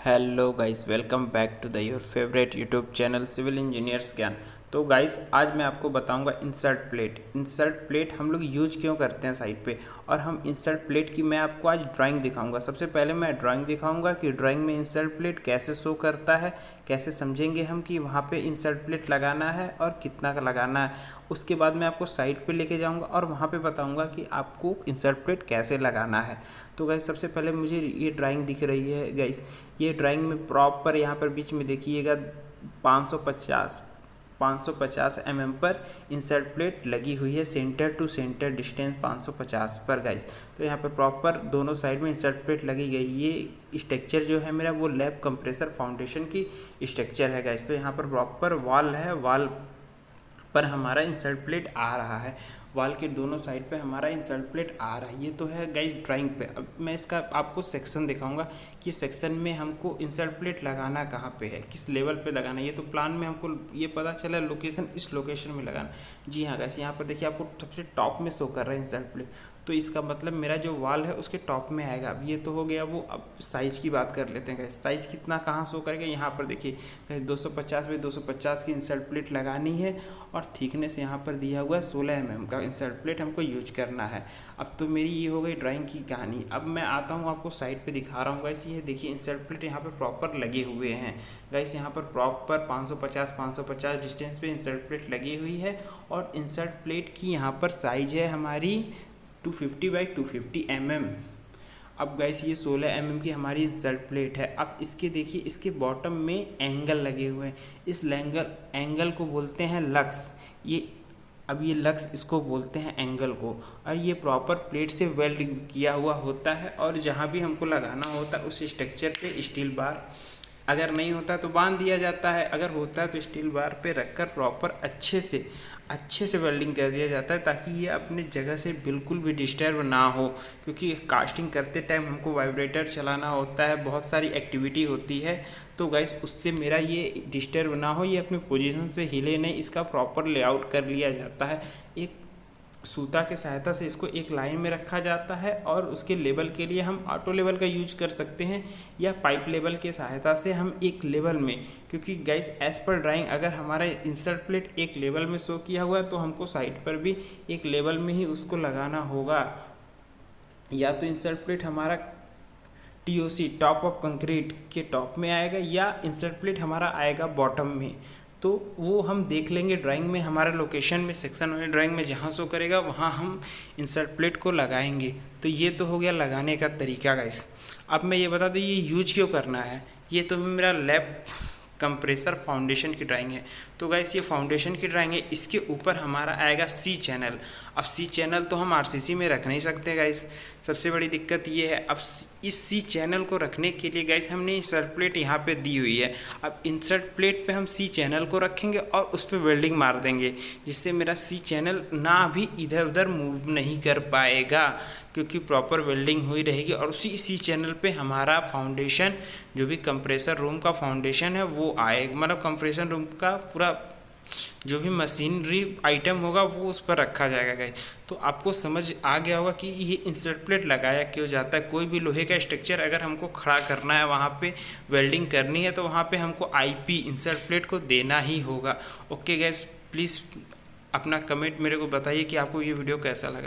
Hello guys, welcome back to the your favourite YouTube channel civil engineers Gyan. तो guys, आज मैं आपको बताऊंगा इंसर्ट प्लेट हम लोग यूज क्यों करते हैं साइड पे, और हम इंसर्ट प्लेट की मैं आपको आज ड्राइंग दिखाऊंगा। सबसे पहले मैं ड्राइंग दिखाऊंगा कि ड्राइंग में इंसर्ट प्लेट कैसे शो करता है, कैसे समझेंगे हम कि वहाँ पे इंसर्ट प्लेट लगाना है और कितना का लगाना है। उसके बाद मैं आपको साइड पे लेके जाऊँगा और वहाँ पे बताऊँगा कि आपको इंसर्ट प्लेट कैसे लगाना है। तो गाइस, सबसे पहले मुझे ये ड्राइंग दिख रही है गाइस। ये ड्राइंग में प्रॉपर यहाँ पर बीच में देखिएगा 550 mm पर इंसर्ट प्लेट लगी हुई है। सेंटर टू सेंटर डिस्टेंस 550 पर गाइस। तो यहाँ पर प्रॉपर दोनों साइड में इंसर्ट प्लेट लगी गई। ये स्ट्रक्चर जो है मेरा वो लैब कंप्रेसर फाउंडेशन की स्ट्रक्चर है गाइस। तो यहाँ पर प्रॉपर वॉल है, वॉल पर हमारा इंसर्ट प्लेट आ रहा है। वॉल के दोनों साइड पे हमारा इंसर्ट प्लेट आ रहा है। ये तो है गाइस ड्राइंग पे। अब मैं इसका आपको सेक्शन दिखाऊंगा कि सेक्शन में हमको इंसर्ट प्लेट लगाना कहाँ पे है, किस लेवल पे लगाना है। ये तो प्लान में हमको ये पता चला लोकेशन, इस लोकेशन में लगाना। जी हाँ गाइस, यहाँ पर देखिए आपको सबसे टॉप में शो कर रहा है इंसर्ट प्लेट। तो इसका मतलब मेरा जो वॉल है उसके टॉप में आएगा। अब ये तो हो गया वो। अब साइज़ की बात कर लेते हैं गाइस। साइज़ कितना कहाँ शो करेगा, यहाँ पर देखिए गाइस 250 बाई 250 की इंसर्ट प्लेट लगानी है और थिकनेस यहाँ पर दिया हुआ है 16 mm का इंसर्ट प्लेट हमको यूज करना है। अब तो मेरी ये हो गई ड्राइंग की कहानी। अब मैं आता हूँ आपको साइड पे दिखा रहा हूँ गाइस। ये देखिए इंसर्ट प्लेट यहाँ पर प्रॉपर लगे हुए हैं गाइस। यहाँ पर प्रॉपर 550 डिस्टेंस पे इंसर्ट प्लेट लगी हुई है और इंसर्ट प्लेट की यहाँ पर साइज है हमारी 250 बाई 250 mm। अब गाइस ये 16 mm की हमारी इंसर्ट प्लेट है। अब इसके देखिए, इसके बॉटम में एंगल लगे हुए हैं। इस एंगल को बोलते हैं लक्स। अब ये लक्स इसको बोलते हैं एंगल को। और ये प्रॉपर प्लेट से वेल्ड किया हुआ होता है और जहाँ भी हमको लगाना होता है उस स्ट्रक्चर पे स्टील बार, अगर नहीं होता है तो बांध दिया जाता है, अगर होता है तो स्टील बार पे रखकर प्रॉपर अच्छे से वेल्डिंग कर दिया जाता है, ताकि ये अपनी जगह से बिल्कुल भी डिस्टर्ब ना हो। क्योंकि कास्टिंग करते टाइम हमको वाइब्रेटर चलाना होता है, बहुत सारी एक्टिविटी होती है। तो गाइस उससे मेरा ये डिस्टर्ब ना हो, ये अपने पोजीशन से हिले नहीं, इसका प्रॉपर लेआउट कर लिया जाता है। एक सूता के सहायता से इसको एक लाइन में रखा जाता है और उसके लेवल के लिए हम ऑटो लेवल का यूज कर सकते हैं या पाइप लेवल के सहायता से हम एक लेवल में, क्योंकि गाइस एज पर ड्राइंग अगर हमारा इंसर्ट प्लेट एक लेवल में शो किया हुआ है तो हमको साइड पर भी एक लेवल में ही उसको लगाना होगा। या तो इंसर्ट प्लेट हमारा TOC टॉप ऑफ कंक्रीट के टॉप में आएगा या इंसर्ट प्लेट हमारा आएगा बॉटम में। तो वो हम देख लेंगे ड्राइंग में, हमारा लोकेशन में, सेक्शन वाली ड्राइंग में जहाँ शो करेगा वहाँ हम इंसर्ट प्लेट को लगाएंगे। तो ये तो हो गया लगाने का तरीका गाइस। अब मैं ये बता दूँ ये यूज क्यों करना है। ये तो मेरा लैब कंप्रेसर फाउंडेशन की ड्राइंग है। तो गाइस ये फाउंडेशन की ड्राइंग है, इसके ऊपर हमारा आएगा C चैनल। अब C चैनल तो हम RCC में रख नहीं सकते गाइस, सबसे बड़ी दिक्कत ये है। अब इस C चैनल को रखने के लिए गाइस हमने इंसर्ट प्लेट यहाँ पे दी हुई है। अब इंसर्ट प्लेट पे हम C चैनल को रखेंगे और उस पर वेल्डिंग मार देंगे, जिससे मेरा C चैनल ना भी इधर उधर मूव नहीं कर पाएगा, क्योंकि प्रॉपर वेल्डिंग हुई रहेगी। और उसी C चैनल पे हमारा फाउंडेशन, जो भी कंप्रेसर रूम का फाउंडेशन है वो आएगा, मतलब कंप्रेसर रूम का पूरा जो भी मशीनरी आइटम होगा वो उस पर रखा जाएगा गाइस। तो आपको समझ आ गया होगा कि ये इंसर्ट प्लेट लगाया क्यों जाता है। कोई भी लोहे का स्ट्रक्चर अगर हमको खड़ा करना है, वहाँ पे वेल्डिंग करनी है, तो वहाँ पे हमको IP इंसर्ट प्लेट को देना ही होगा। ओके गाइस, प्लीज़ अपना कमेंट मेरे को बताइए कि आपको ये वीडियो कैसा लगा।